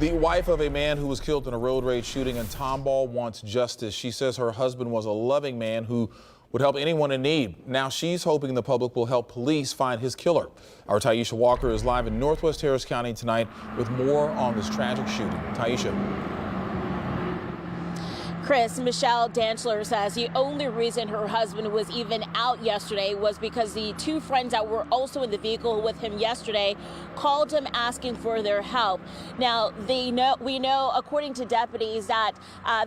The wife of a man who was killed in a road rage shooting in Tomball wants justice. She says her husband was a loving man who would help anyone in need. Now she's hoping the public will help police find his killer. Our Taisha Walker is live in Northwest Harris County tonight with more on this tragic shooting. Taisha. Chris, Michelle Dantzler says the only reason her husband was even out yesterday was because the two friends that were also in the vehicle with him yesterday called him asking for their help. Now, we know, according to deputies, that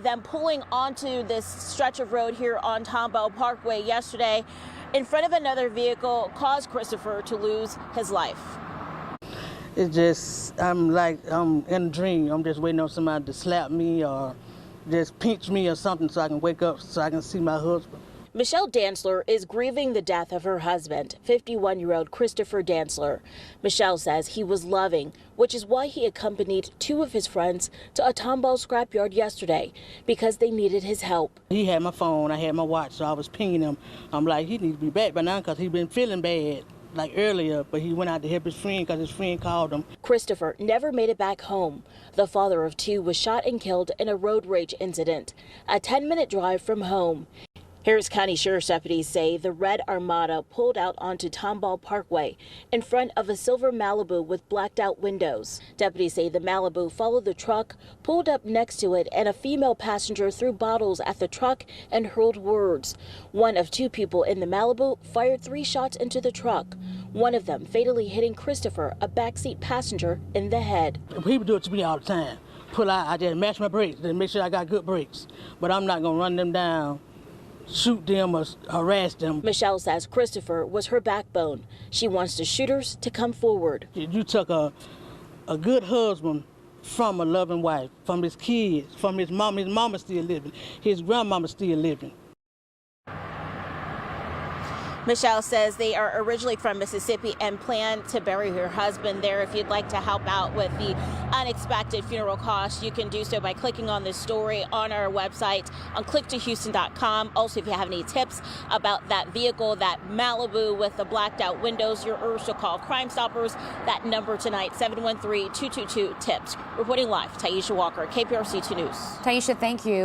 them pulling onto this stretch of road here on Tomball Parkway yesterday in front of another vehicle caused Christopher to lose his life. It's just, I'm in a dream. I'm just waiting on somebody to slap me or just pinch me or something so I can wake up so I can see my husband. Michelle Dantzler is grieving the death of her husband, 51-year-old Christopher Dantzler. Michelle says he was loving, which is why he accompanied two of his friends to a Tomball scrapyard yesterday because they needed his help. He had my phone, I had my watch, so I was pinging him. I'm like, he needs to be back by now because he's been feeling bad. Like earlier, but he went out to help his friend because his friend called him. Christopher never made it back home. The father of two was shot and killed in a road rage incident, a 10-minute drive from home. Harris County Sheriff's deputies say the red Armada pulled out onto Tomball Parkway in front of a silver Malibu with blacked out windows. Deputies say the Malibu followed the truck, pulled up next to it, and a female passenger threw bottles at the truck and hurled words. One of two people in the Malibu fired 3 shots into the truck, one of them fatally hitting Christopher, a backseat passenger, in the head. People do it to me all the time. Pull out, I just match my brakes, then make sure I got good brakes. But I'm not gonna run them down, shoot them or harass them. Michelle says Christopher was her backbone. She wants the shooters to come forward. You took a good husband from a loving wife, from his kids, from his mom. His mama's still living. His grandmama's still living. Michelle says they are originally from Mississippi and plan to bury her husband there. If you'd like to help out with the unexpected funeral costs, you can do so by clicking on this story on our website on clicktohouston.com. Also, if you have any tips about that vehicle, that Malibu with the blacked out windows, you're urged to call Crime Stoppers. That number tonight, 713-222-TIPS. Reporting live, Taisha Walker, KPRC 2 News. Taisha, thank you.